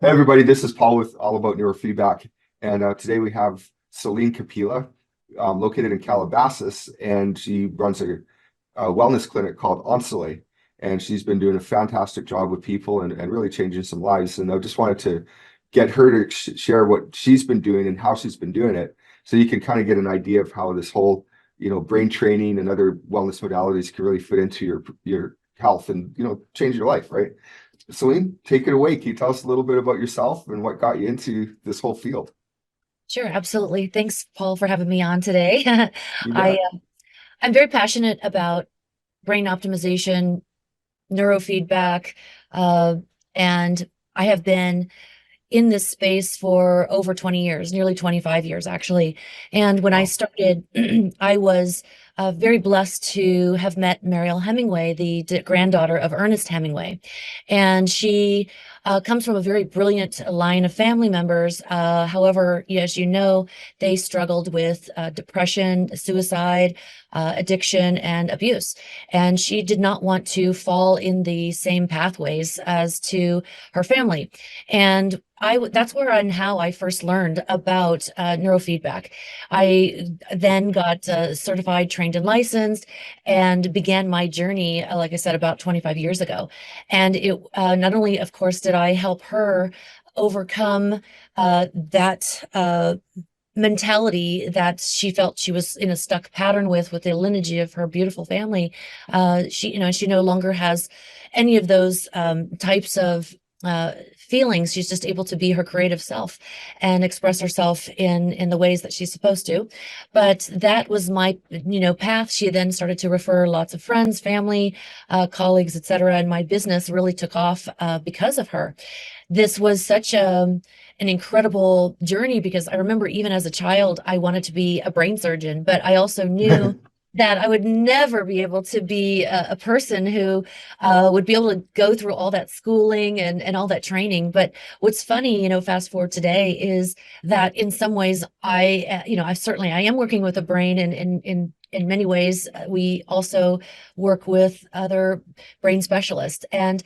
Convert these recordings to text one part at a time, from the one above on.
Hey everybody, this is Paul with All About Neurofeedback, and today we have Selene Kepila, located in Calabasas, and she runs a wellness clinic called Ensele, and she's been doing a fantastic job with people and really changing some lives. And I just wanted to get her to share what she's been doing and how she's been doing it, so you can kind of get an idea of how this whole, brain training and other wellness modalities can really fit into your health and change your life, right? Celine, take it away. Can you tell us a little bit about yourself and what got you into this whole field? Sure, absolutely. Thanks, Paul, for having me on today. You I bet. I'm very passionate about brain optimization, neurofeedback, uh, and I have been in this space for over 20 years, nearly 25 years, actually. And when I Wow. started, I was very blessed to have met Mariel Hemingway, the granddaughter of Ernest Hemingway. And she comes from a very brilliant line of family members. However, as you know, they struggled with depression, suicide, addiction, and abuse. And she did not want to fall in the same pathways as to her family. And that's where and how I first learned about neurofeedback. I then got certified, trained, and licensed, and began my journey, like I said, about 25 years ago. And it not only, of course, did I help her overcome that mentality that she felt she was in a stuck pattern with the lineage of her beautiful family. She no longer has any of those types of feelings. She's just able to be her creative self and express herself in the ways that she's supposed to. But that was my path. She then started to refer lots of friends, family, colleagues, etc., and my business really took off because of her. This was such an incredible journey because I remember even as a child, I wanted to be a brain surgeon, but I also knew that I would never be able to be a person who would be able to go through all that schooling and all that training. But what's funny, fast forward today, is that in some ways I am working with a brain, and in many ways we also work with other brain specialists. And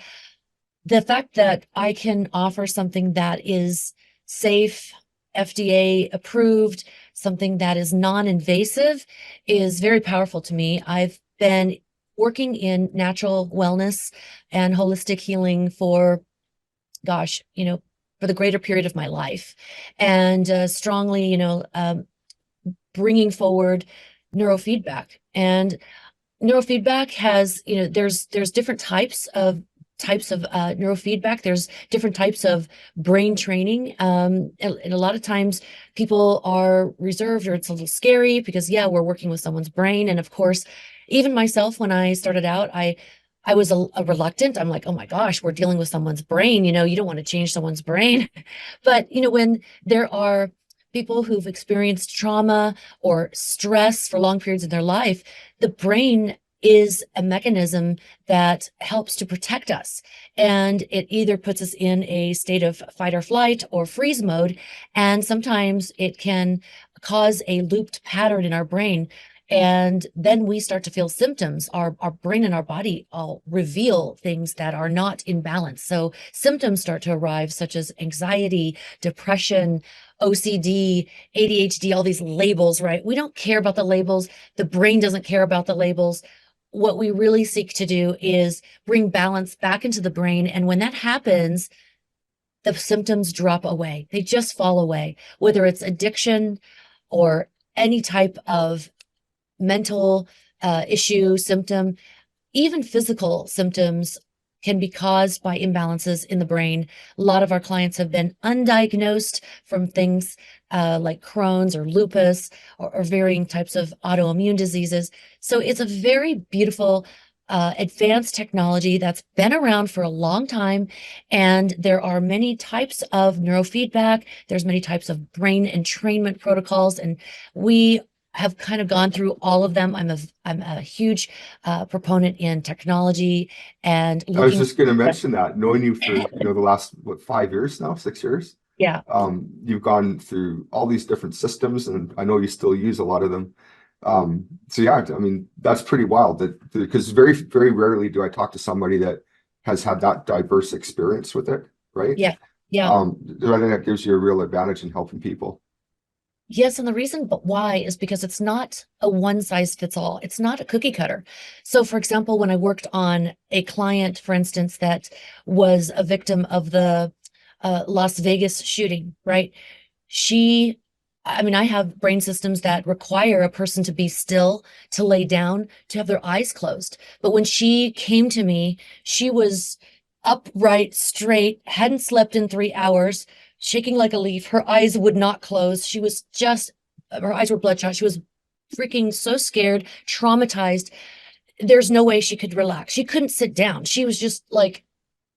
the fact that I can offer something that is safe, FDA approved, something that is non-invasive is very powerful to me. I've been working in natural wellness and holistic healing for, gosh, for the greater period of my life, and strongly, bringing forward neurofeedback. And neurofeedback has, there's different types of neurofeedback. There's different types of brain training. And a lot of times people are reserved, or it's a little scary because, yeah, we're working with someone's brain. And of course, even myself, when I started out, I was a reluctant. I'm like, oh my gosh, we're dealing with someone's brain. You don't want to change someone's brain. But, when there are people who've experienced trauma or stress for long periods of their life, the brain is a mechanism that helps to protect us. And it either puts us in a state of fight or flight or freeze mode. And sometimes it can cause a looped pattern in our brain. And then we start to feel symptoms. Our brain and our body all reveal things that are not in balance. So symptoms start to arrive, such as anxiety, depression, OCD, ADHD, all these labels, right? We don't care about the labels. The brain doesn't care about the labels. What we really seek to do is bring balance back into the brain. And when that happens, the symptoms drop away. They just fall away, whether it's addiction or any type of mental issue, symptom, even physical symptoms can be caused by imbalances in the brain. A lot of our clients have been undiagnosed from things like Crohn's or lupus, or varying types of autoimmune diseases. So it's a very beautiful, advanced technology that's been around for a long time. And there are many types of neurofeedback. There's many types of brain entrainment protocols. And we have kind of gone through all of them. I'm a huge proponent in technology and I was looking. just going to mention that, knowing you for, the last, what, 5 years now, 6 years, Yeah, you've gone through all these different systems, and I know you still use a lot of them. So yeah, I mean, that's pretty wild that, because very, very rarely do I talk to somebody that has had that diverse experience with it, right? yeah, Yeah. I think that gives you a real advantage in helping people. Yes, and the reason why is because it's not a one size fits all. It's not a cookie cutter. So, for example, when I worked on a client, for instance, that was a victim of the Las Vegas shooting, right? She, I mean, I have brain systems that require a person to be still, to lay down, to have their eyes closed. But when she came to me, she was upright, straight, hadn't slept in 3 hours, shaking like a leaf. Her eyes would not close. She was just, her eyes were bloodshot. She was freaking so scared, traumatized. There's no way she could relax. She couldn't sit down. She was just like,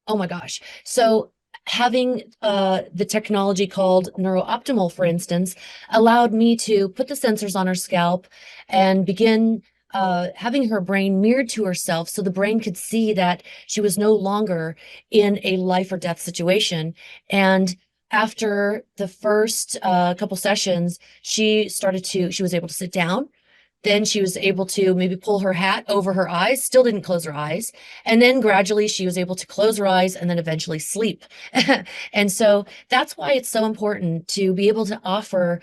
oh my gosh. So having the technology called NeuroOptimal, for instance, allowed me to put the sensors on her scalp and begin having her brain mirrored to herself so the brain could see that she was no longer in a life or death situation. And after the first couple sessions, she was able to sit down. Then she was able to maybe pull her hat over her eyes, still didn't close her eyes. And then gradually she was able to close her eyes and then eventually sleep. And so that's why it's so important to be able to offer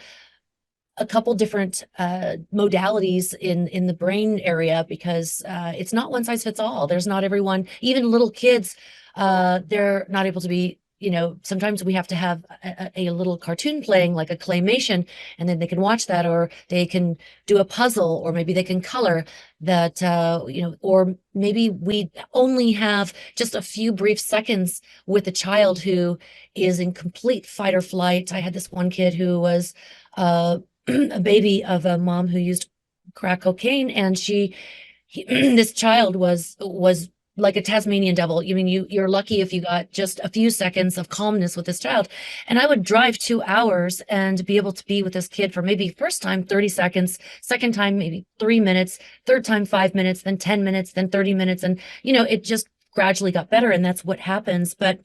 a couple different modalities in the brain area, because it's not one size fits all. There's not everyone, even little kids, they're not able to be, sometimes we have to have a little cartoon playing, like a claymation, and then they can watch that, or they can do a puzzle, or maybe they can color that, or maybe we only have just a few brief seconds with a child who is in complete fight or flight. I had this one kid who was a baby of a mom who used crack cocaine, and this child was like a Tasmanian devil. I mean, you're lucky if you got just a few seconds of calmness with this child. And I would drive 2 hours and be able to be with this kid for maybe first time 30 seconds, second time maybe 3 minutes, third time 5 minutes, then 10 minutes, then 30 minutes. And, it just gradually got better. And that's what happens. But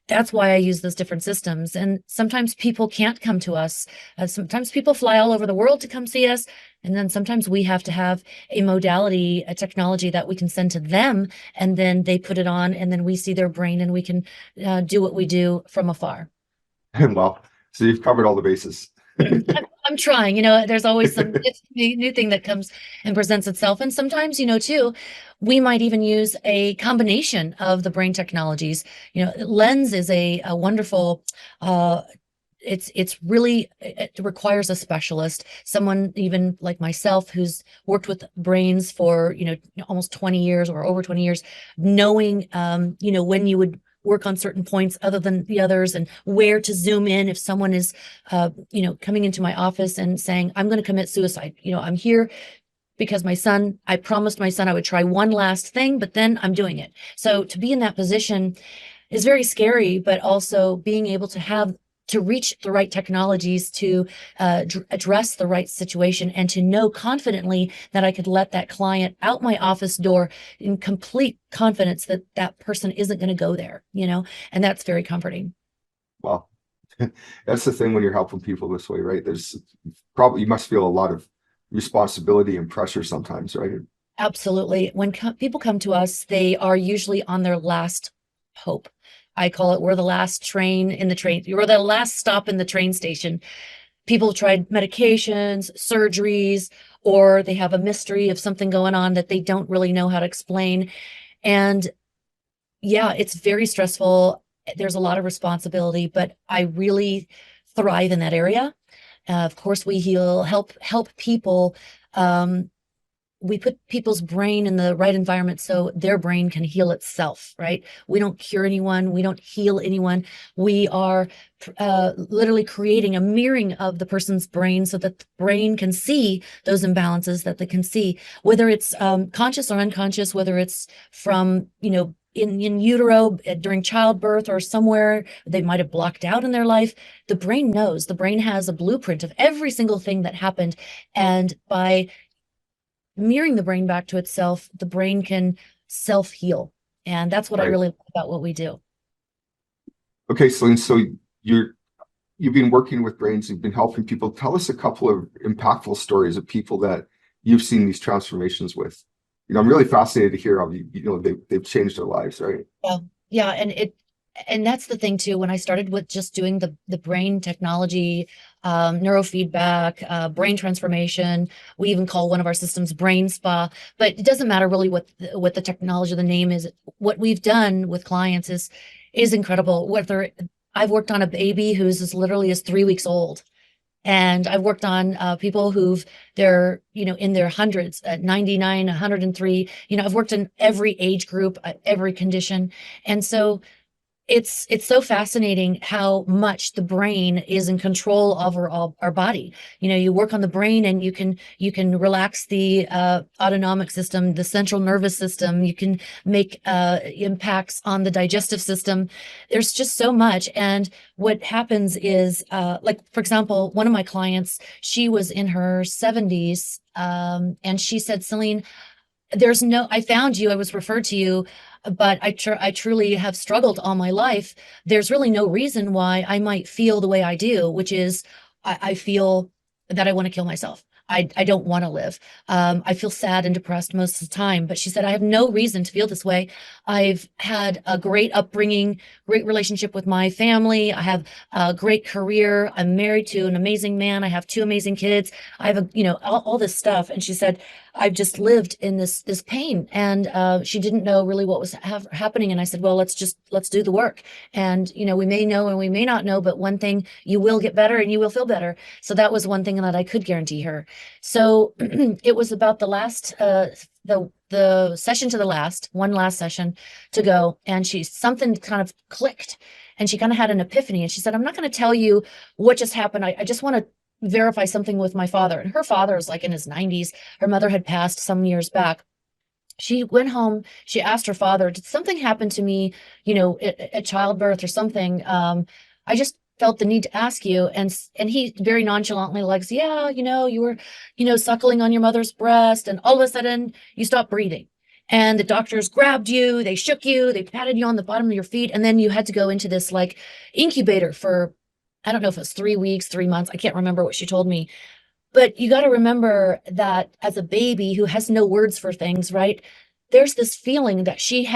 that's why I use those different systems. And sometimes people can't come to us. Sometimes people fly all over the world to come see us. And then sometimes we have to have a modality, a technology that we can send to them, and then they put it on, and then we see their brain, and we can do what we do from afar. Well, so you've covered all the bases. I'm trying, there's always some new thing that comes and presents itself. And sometimes, too, we might even use a combination of the brain technologies. Lens is a wonderful, it's really, it requires a specialist, someone even like myself who's worked with brains for, almost 20 years or over 20 years, knowing, when you would work on certain points other than the others, and where to zoom in if someone is, coming into my office and saying, I'm going to commit suicide. I'm here because I promised my son I would try one last thing, but then I'm doing it. So to be in that position is very scary, but also being able to reach the right technologies to address the right situation, and to know confidently that I could let that client out my office door in complete confidence that that person isn't going to go there, and that's very comforting. Well, that's the thing when you're helping people this way, right? There's probably, you must feel a lot of responsibility and pressure sometimes, right? Absolutely. When people come to us, they are usually on their last hope. I call it, we're the last train in the train. We're the last stop in the train station. People have tried medications, surgeries, or they have a mystery of something going on that they don't really know how to explain. And yeah, it's very stressful. There's a lot of responsibility, but I really thrive in that area. Of course, we help people. We put people's brain in the right environment so their brain can heal itself, right? We don't cure anyone. We don't heal anyone. We are literally creating a mirroring of the person's brain so that the brain can see those imbalances, that they can see whether it's conscious or unconscious, whether it's from, in utero during childbirth, or somewhere they might have blocked out in their life. The brain knows. The brain has a blueprint of every single thing that happened. And by mirroring the brain back to itself, the brain can self-heal. And that's what I Right. really like about what we do. Okay, Celine, so you're you've been working with brains, you've been helping people. Tell us a couple of impactful stories of people that you've seen these transformations with. I'm really fascinated to hear how they've changed their lives, right? Yeah. Yeah. And and that's the thing too, when I started with just doing the brain technology, neurofeedback, brain transformation, we even call one of our systems brain spa, but it doesn't matter really what the technology, the name is. What we've done with clients is incredible. Whether I've worked on a baby who's as literally as 3 weeks old, and I've worked on people they're, in their hundreds, at 99, 103. I've worked in every age group, every condition. And so it's so fascinating how much the brain is in control of our body. You work on the brain, and you can relax the autonomic system, the central nervous system. You can make impacts on the digestive system. There's just so much. And what happens is, like, for example, one of my clients, she was in her 70s, and she said, Selene, I found you, I was referred to you, but I truly have struggled all my life. There's really no reason why I might feel the way I do, which is I feel that I want to kill myself. I don't want to live. I feel sad and depressed most of the time. But she said, I have no reason to feel this way. I've had a great upbringing, great relationship with my family. I have a great career. I'm married to an amazing man. I have 2 amazing kids. I have all this stuff. And she said, I've just lived in this pain. And she didn't know really what was happening. And I said, well, let's do the work. And, we may know and we may not know, but one thing, you will get better and you will feel better. So that was one thing that I could guarantee her. So it was about the last, the session to one last session to go. And something kind of clicked, and she kind of had an epiphany. And she said, I'm not going to tell you what just happened. I just want to verify something with my father. And her father is like in his 90s. Her mother had passed some years back. She went home. She asked her father, did something happen to me, at childbirth or something? I just felt the need to ask you. And he very nonchalantly, like, yeah, you were, suckling on your mother's breast, and all of a sudden you stopped breathing. And the doctors grabbed you, they shook you, they patted you on the bottom of your feet. And then you had to go into this like incubator for, I don't know if it was 3 weeks, 3 months. I can't remember what she told me. But you got to remember that as a baby who has no words for things, right? There's this feeling that she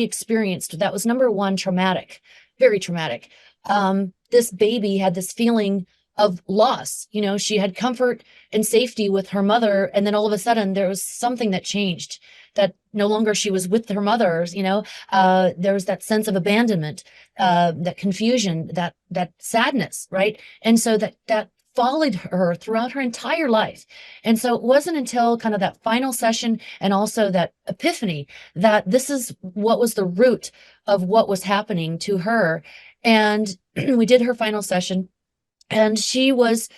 experienced that was, number one, traumatic, very traumatic. This baby had this feeling of loss. She had comfort and safety with her mother. And then all of a sudden there was something that changed, that no longer she was with her mother. There was that sense of abandonment, that confusion, that sadness, right? And so that followed her throughout her entire life. And so it wasn't until kind of that final session and also that epiphany that this is what was the root of what was happening to her. And we did her final session, and she was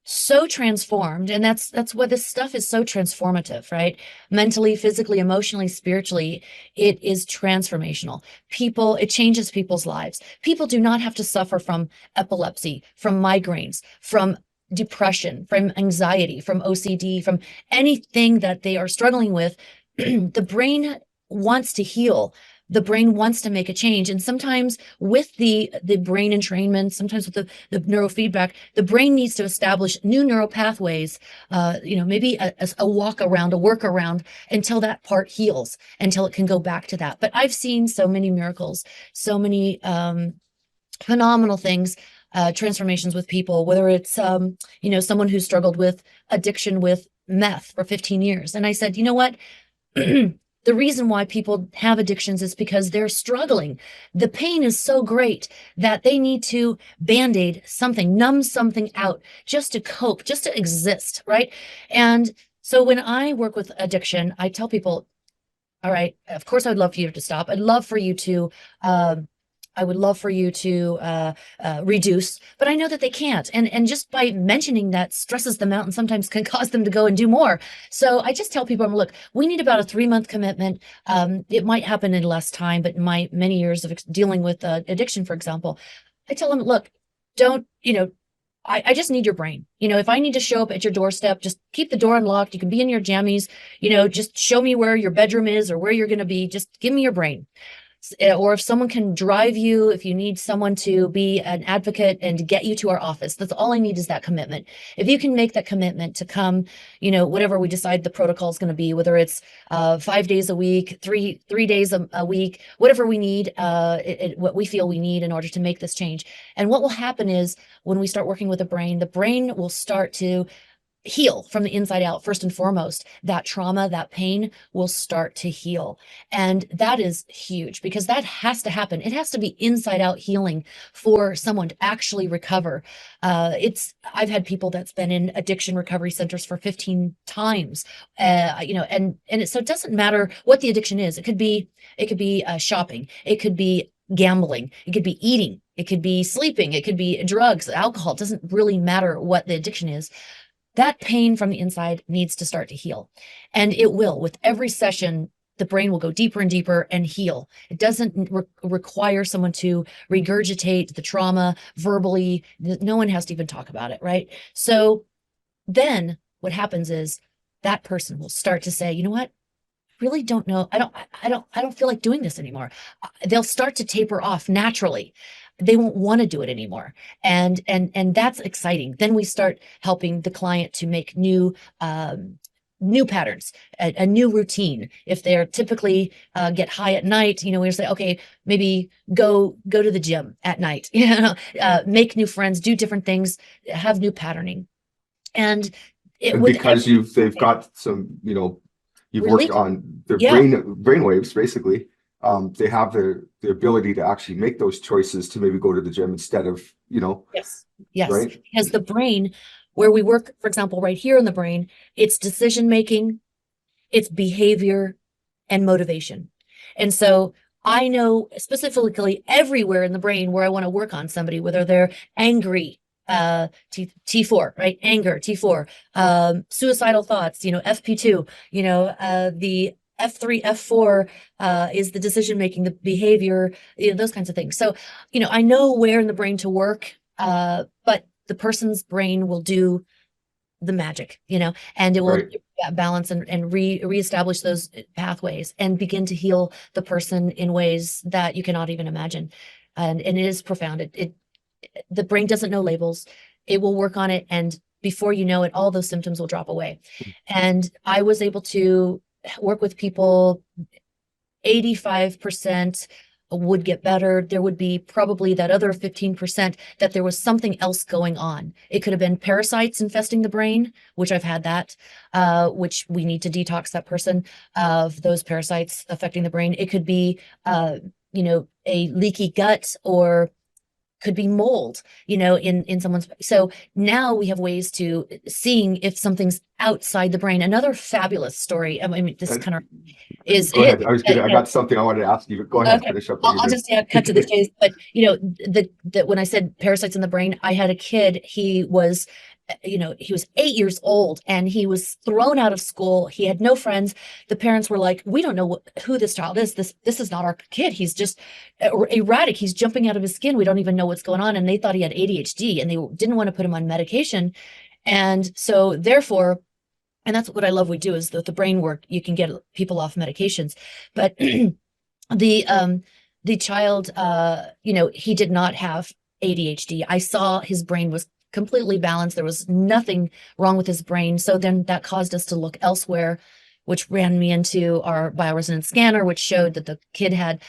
so transformed. And that's what this stuff is, so transformative, right? Mentally, physically, emotionally, spiritually, it is transformational. It changes people's lives. People do not have to suffer from epilepsy, from migraines, from depression, from anxiety, from OCD, from anything that they are struggling with. The brain wants to heal. The brain wants to make a change. And sometimes with the brain entrainment, sometimes with the neurofeedback, the brain needs to establish new neural pathways, maybe a walk around, a workaround, until that part heals, until it can go back to that. But I've seen so many miracles, so many phenomenal things, transformations with people, whether it's, someone who struggled with addiction with meth for 15 years. And I said, you know what? The reason why people have addictions is because they're struggling. The pain is so great that they need to band-aid something, numb something out, just to cope, just to exist, right? And so when I work with addiction, I tell people, all right, of course, I'd love for you to stop. I would love for you to reduce, but I know that they can't. And just by mentioning that stresses them out and sometimes can cause them to go and do more. So I just tell people, look, we need about a 3-month commitment. It might happen in less time, but in my many years of dealing with addiction, for example, I tell them, look, I just need your brain. If I need to show up at your doorstep, just keep the door unlocked. You can be in your jammies, just show me where your bedroom is or where you're going to be. Just give me your brain. or if someone can drive you, if you need someone to be an advocate and get you to our office, that's all I need is that commitment. If you can make that commitment to come, whatever we decide the protocol is going to be, whether it's 5 days a week, three days a week, whatever we need, what we feel we need in order to make this change. And what will happen is when we start working with the brain will start to heal from the inside out. First and foremost, that trauma, that pain will start to heal. And that is huge because that has to happen. It has to be inside out healing for someone to actually recover. I've had people that's been in addiction recovery centers for 15 times, so it doesn't matter what the addiction is. It could be shopping. It could be gambling. It could be eating. It could be sleeping. It could be drugs, alcohol. It doesn't really matter what the addiction is. That pain from the inside needs to start to heal. And it will. With every session, the brain will go deeper and deeper and heal. It doesn't require someone to regurgitate the trauma verbally. No one has to even talk about it, right? So then what happens is that person will start to say, you know what? Really don't know. I don't feel like doing this anymore. They'll start to taper off naturally. They won't want to do it anymore. And that's exciting. Then we start helping the client to make new patterns, a new routine. If they're typically get high at night, we say, okay, maybe go to the gym at night, make new friends, do different things, have new patterning. And because they've got some, you've worked on their brain waves, basically. They have the ability to actually make those choices to maybe go to the gym instead of, yes, right? Because the brain, where we work, for example, right here in the brain, it's decision making, it's behavior, and motivation. And so I know specifically everywhere in the brain where I want to work on somebody, whether they're angry, T4, right? Anger, T4, suicidal thoughts, FP2, the F3, F4 is the decision making, the behavior, those kinds of things. So, I know where in the brain to work, but the person's brain will do the magic, and it will balance and reestablish those pathways and begin to heal the person in ways that you cannot even imagine. And it is profound. The brain doesn't know labels. It will work on it. And before you know it, all those symptoms will drop away. And I was able to work with people, 85% would get better. There would be probably that other 15% that there was something else going on. It could have been parasites infesting the brain, which I've had that, which we need to detox that person of those parasites affecting the brain. It could be, a leaky gut, or could be mold, in someone's. So now we have ways to seeing if something's outside the brain. Another fabulous story. I mean, this kind of is go ahead. I got something I wanted to ask you, but go ahead, okay. finish up. I'll just cut to the chase. But when I said parasites in the brain, I had a kid. He was 8 years old and he was thrown out of school. He had no friends. The parents were like, we don't know who this child is. This is not our kid. He's just erratic. He's jumping out of his skin. We don't even know what's going on. And they thought he had ADHD and they didn't want to put him on medication. And so therefore, and that's what I love we do is the brain work. You can get people off medications. But the child, he did not have ADHD. I saw his brain was completely balanced. There was nothing wrong with his brain. So then that caused us to look elsewhere, which ran me into our bioresonance scanner, which showed that the kid had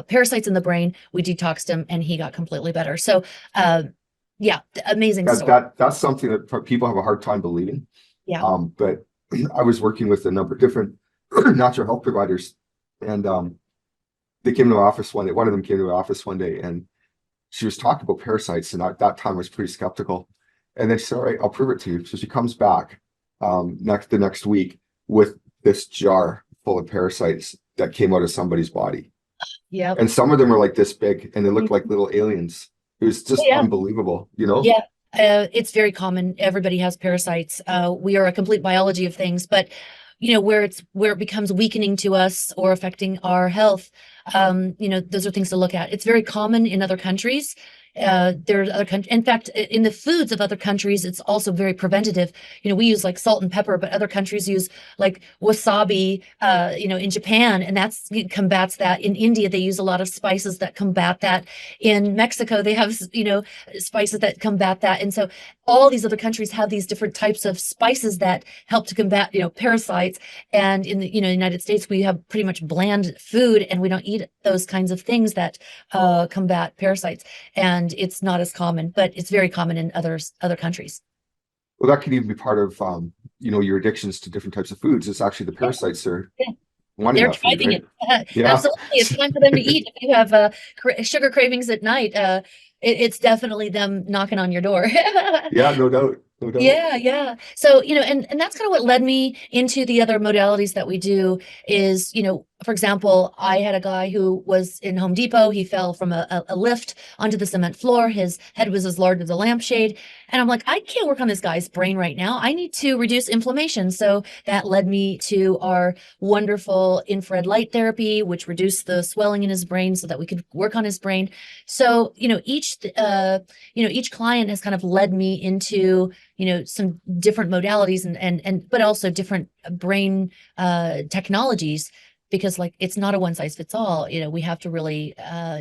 parasites in the brain. We detoxed him and he got completely better. So amazing story. That's something that people have a hard time believing. Yeah. But I was working with a number of different natural health providers, and they came to my office one day. One of them came to my office one day, and she was talking about parasites, and at that time I was pretty skeptical. And then she said, all right, I'll prove it to you. So she comes back the next week with this jar full of parasites that came out of somebody's body. Yeah. And some of them were like this big, and they looked like little aliens. It was just unbelievable, Yeah. It's very common. Everybody has parasites. We are a complete biology of things, but where it becomes weakening to us or affecting our health, those are things to look at. It's very common in other countries. There's other countries. In fact, in the foods of other countries, it's also very preventative. We use like salt and pepper, but other countries use like wasabi, in Japan, and that's it combats that. In India, they use a lot of spices that combat that. In Mexico, they have, spices that combat that. And so all these other countries have these different types of spices that help to combat, parasites. And in the, United States, we have pretty much bland food, and we don't eat those kinds of things that combat parasites. And it's not as common, but it's very common in other countries. Well, that could even be part of, your addictions to different types of foods. It's actually the Yeah, parasites are yeah. wanting They're that food, driving right? it. Yeah. Absolutely. It's time for them to eat. If you have sugar cravings at night, it's definitely them knocking on your door. Yeah, no doubt. No doubt. Yeah, yeah. So, and that's kind of what led me into the other modalities that we do is, for example, I had a guy who was in Home Depot. He fell from a lift onto the cement floor. His head was as large as a lampshade. And I'm like, I can't work on this guy's brain right now. I need to reduce inflammation. So that led me to our wonderful infrared light therapy, which reduced the swelling in his brain so that we could work on his brain. So, each client has kind of led me into some different modalities and but also different brain technologies, because like it's not a one size fits all. We have to really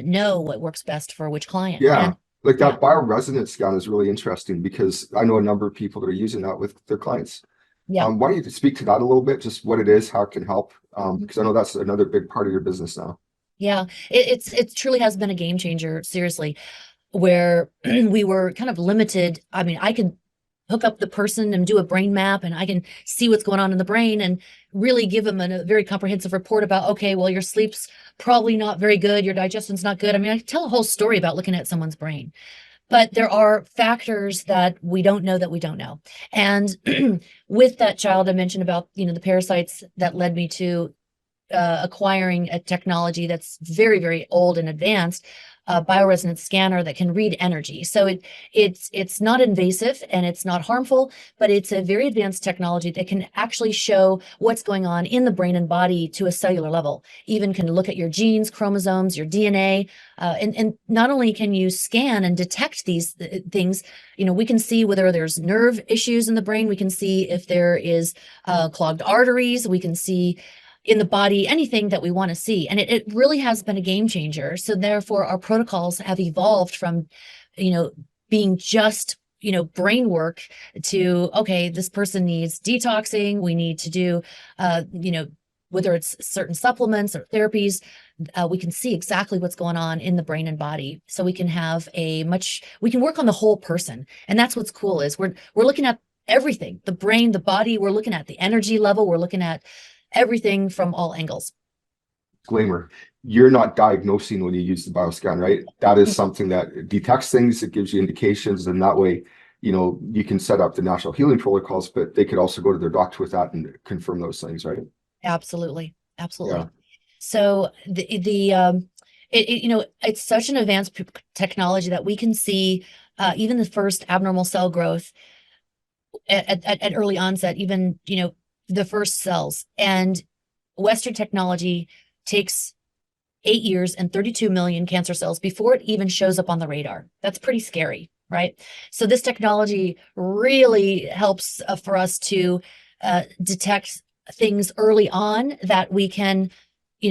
know what works best for which client. Yeah. And Like yeah, that bioresonance scan is really interesting because I know a number of people that are using that with their clients. yeah. Why don't you speak to that a little bit, just what it is, how it can help? Because I know that's another big part of your business now. Yeah, it truly has been a game changer, seriously, where we were kind of limited. I mean, I can hook up the person and do a brain map, and I can see what's going on in the brain and really give them a very comprehensive report about, okay, well, your sleep's probably not very good, your digestion's not good. I mean, I tell a whole story about looking at someone's brain. But there are factors that we don't know that we don't know. And with that child I mentioned about, the parasites, that led me to acquiring a technology that's very, very old and advanced, a bioresonance scanner that can read energy. So it's not invasive and it's not harmful, but it's a very advanced technology that can actually show what's going on in the brain and body to a cellular level. Even can look at your genes, chromosomes, your DNA, and not only can you scan and detect these things, we can see whether there's nerve issues in the brain. We can see if there is clogged arteries. We can see in the body anything that we want to see, and it really has been a game changer. So therefore our protocols have evolved from being just brain work to, okay, this person needs detoxing, we need to do whether it's certain supplements or therapies, we can see exactly what's going on in the brain and body, so we can have we can work on the whole person. And that's what's cool, is we're looking at everything, the brain, the body, we're looking at the energy level, we're looking at everything from all angles. Disclaimer, you're not diagnosing when you use the bioscan, right? That is something that detects things, it gives you indications, and that way, you can set up the natural healing protocols, but they could also go to their doctor with that and confirm those things, right? Absolutely. Absolutely. Yeah. So it's such an advanced technology that we can see even the first abnormal cell growth at early onset, even, the first cells. And Western technology takes 8 years and 32 million cancer cells before it even shows up on the radar. That's pretty scary, right? So this technology really helps for us to detect things early on that we can,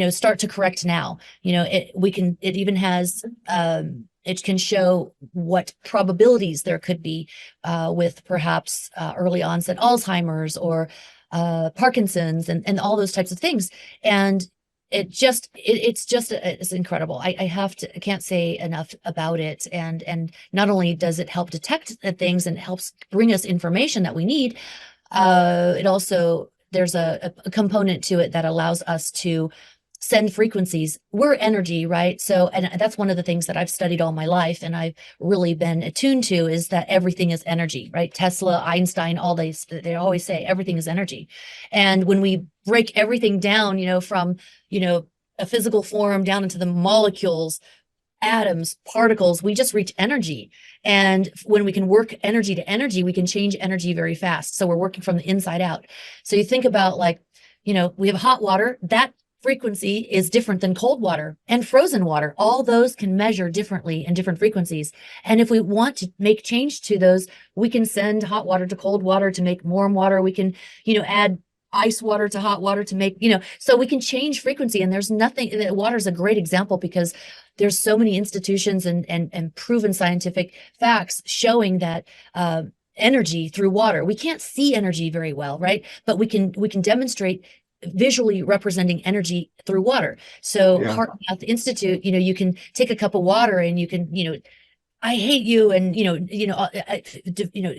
start to correct now. It even has, it can show what probabilities there could be with perhaps early onset Alzheimer's or Parkinson's and all those types of things. And it's incredible. I can't say enough about it. And not only does it help detect things and helps bring us information that we need, it also, there's a component to it that allows us to send frequencies. We're energy, right? So, and that's one of the things that I've studied all my life and I've really been attuned to, is that everything is energy, right? Tesla, Einstein, all these, they always say everything is energy. And when we break everything down, from, a physical form down into the molecules, atoms, particles, we just reach energy. And when we can work energy to energy, we can change energy very fast. So we're working from the inside out. So you think about, like, we have hot water that frequency is different than cold water and frozen water. All those can measure differently in different frequencies. And if we want to make change to those, we can send hot water to cold water to make warm water. We can, add ice water to hot water to make, so we can change frequency. And there's nothing, water is a great example because there's so many institutions and proven scientific facts showing that, energy through water. We can't see energy very well, right? But we can demonstrate visually representing energy through water. So Yeah. Heart Math Institute, you can take a cup of water and you can, I hate you, and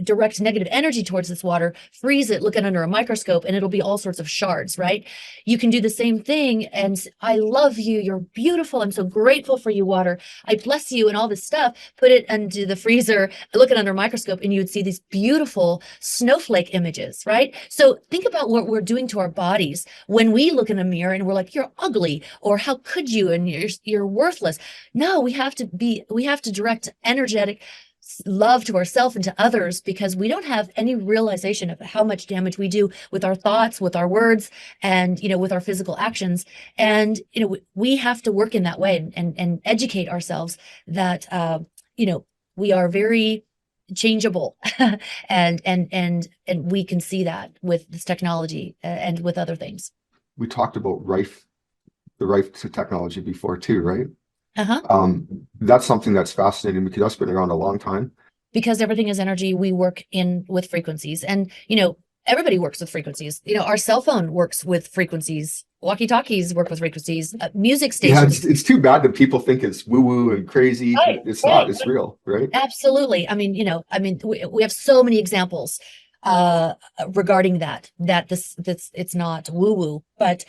direct negative energy towards this water, freeze it, look at it under a microscope, and it'll be all sorts of shards, right? You can do the same thing, and I love you, you're beautiful, I'm so grateful for you, water, I bless you, and all this stuff. Put it into the freezer, look at it under a microscope, and you would see these beautiful snowflake images, right? So think about what we're doing to our bodies when we look in a mirror and we're like, you're ugly, or how could you, and you're worthless. No, we have to direct energetic love to ourselves and to others, because we don't have any realization of how much damage we do with our thoughts, with our words, and with our physical actions. And we have to work in that way and educate ourselves that we are very changeable and we can see that with this technology and with other things. We talked about the Rife to technology before too, right? That's something that's fascinating because that's been around a long time. Because everything is energy, we work with frequencies, and everybody works with frequencies. Our cell phone works with frequencies. Walkie-talkies work with frequencies. Music stations. Yeah, it's too bad that people think it's woo-woo and crazy. Right, it's not. It's real, right? Absolutely. I mean, we have so many examples regarding that it's not woo-woo, but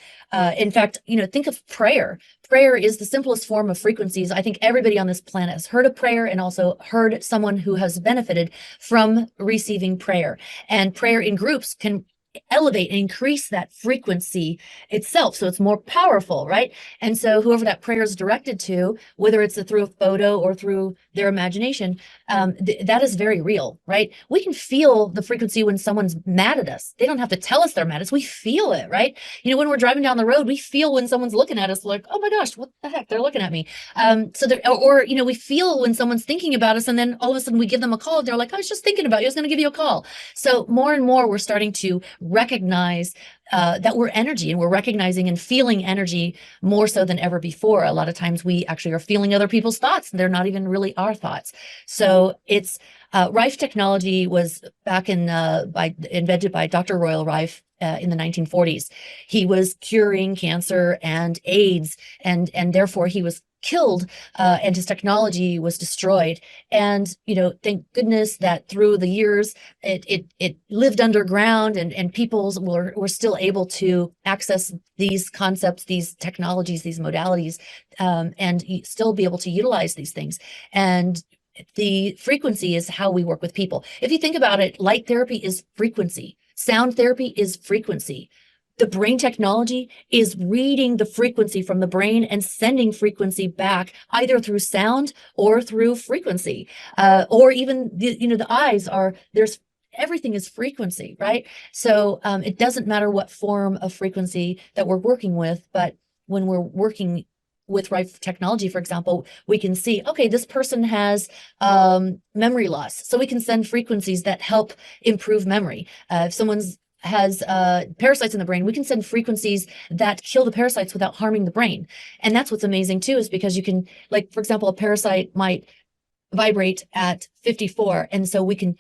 in fact, think of prayer. Prayer is the simplest form of frequencies. I think everybody on this planet has heard of prayer and also heard someone who has benefited from receiving prayer. And prayer in groups can elevate and increase that frequency itself, so it's more powerful, right? And so whoever that prayer is directed to, whether it's through a photo or through their imagination, that is very real, right? We can feel the frequency when someone's mad at us. They don't have to tell us they're mad at us. We feel it, right? When we're driving down the road, we feel when someone's looking at us like, oh my gosh, what the heck, they're looking at me. We feel when someone's thinking about us, and then all of a sudden we give them a call. They're like, I was just thinking about you, I was going to give you a call. So more and more we're starting to recognize that we're energy, and we're recognizing and feeling energy more so than ever before. A lot of times we actually are feeling other people's thoughts, and they're not even really our thoughts. So it's Rife technology was back invented by Dr. Royal Rife in the 1940s. He was curing cancer and AIDS, and therefore he was killed, and his technology was destroyed. And thank goodness that through the years it lived underground, and people were still able to access these concepts, these technologies, these modalities, and still be able to utilize these things. And the frequency is how we work with people. If you think about it, light therapy is frequency, sound therapy is frequency. The brain technology is reading the frequency from the brain and sending frequency back, either through sound or through frequency, or even the eyes everything is frequency, right? So it doesn't matter what form of frequency that we're working with, but when we're working with Rife technology, for example, we can see, okay, this person has memory loss, so we can send frequencies that help improve memory. If someone's has parasites in the brain, we can send frequencies that kill the parasites without harming the brain. And that's what's amazing too, is because you can, like, for example, a parasite might vibrate at 54, and so we can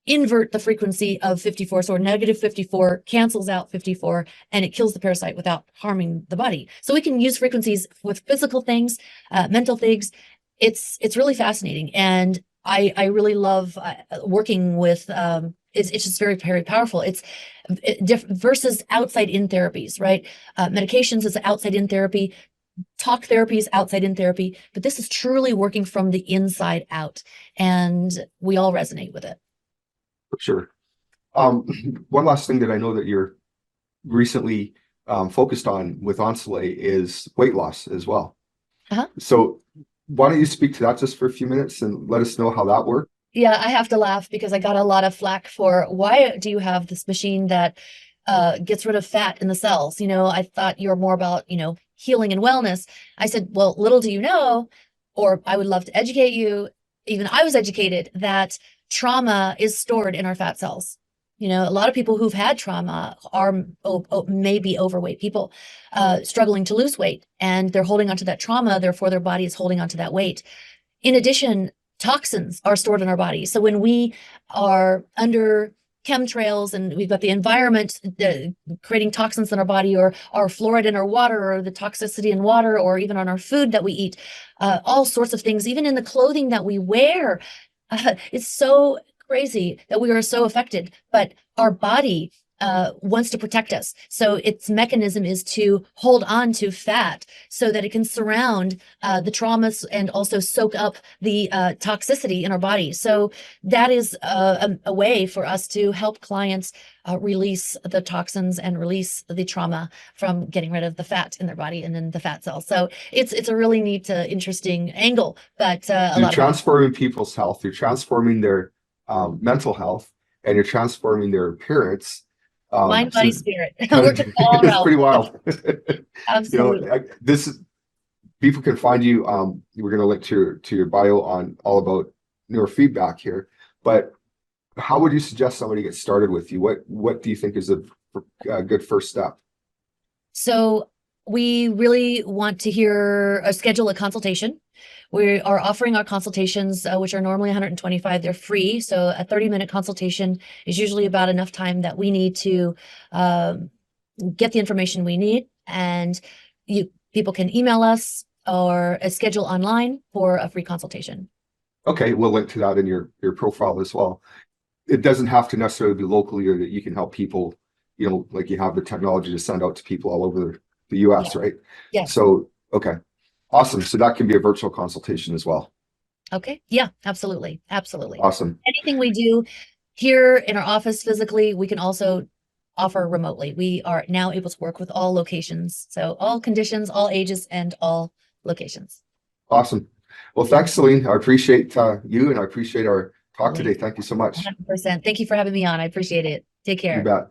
invert the frequency of 54. So negative 54 cancels out 54, and it kills the parasite without harming the body. So we can use frequencies with physical things, mental things. It's really fascinating. And I really love working with, it's just very, very powerful. It's versus outside in therapies, right? Medications is outside in therapy. Talk therapy is outside in therapy, but this is truly working from the inside out, and we all resonate with it. For sure. One last thing that I know that you're recently focused on with Ensele is weight loss as well. So why don't you speak to that just for a few minutes and let us know how that worked? Yeah, I have to laugh because I got a lot of flack for, why do you have this machine that gets rid of fat in the cells. I thought you were more about, healing and wellness. I said, well, little do you know, or I would love to educate you. Even I was educated that trauma is stored in our fat cells. A lot of people who've had trauma are maybe overweight people, struggling to lose weight, and they're holding onto that trauma. Therefore, their body is holding onto that weight. In addition, toxins are stored in our body. So when we are under chemtrails and we've got the environment creating toxins in our body, or our fluoride in our water, or the toxicity in water, or even on our food that we eat, all sorts of things, even in the clothing that we wear, it's so crazy that we are so affected, but our body wants to protect us. So its mechanism is to hold on to fat so that it can surround the traumas and also soak up the toxicity in our body. So that is a way for us to help clients release the toxins and release the trauma from getting rid of the fat in their body and then the fat cells. So it's a really neat, interesting angle. But you're transforming people's health, you're transforming their mental health, and you're transforming their appearance. Mind, body, spirit. Working all it's pretty wild. Absolutely. People can find you. We're going to link to your bio on all about neurofeedback here. But how would you suggest somebody get started with you? What do you think is a good first step? So we really want to schedule a consultation. We are offering our consultations, which are normally $125. They're free. So a 30-minute consultation is usually about enough time that we need to get the information we need. And people can email us or schedule online for a free consultation. Okay, we'll link to that in your profile as well. It doesn't have to necessarily be locally, or that you can help people, like you have the technology to send out to people all over the US, right? Yes. So, okay. Awesome. So that can be a virtual consultation as well. Okay. Yeah, absolutely. Absolutely. Awesome. Anything we do here in our office physically, we can also offer remotely. We are now able to work with all locations. So all conditions, all ages, and all locations. Awesome. Well, thanks, Selene. I appreciate you, and I appreciate our talk today. Thank you so much. 100%. Thank you for having me on. I appreciate it. Take care. You bet.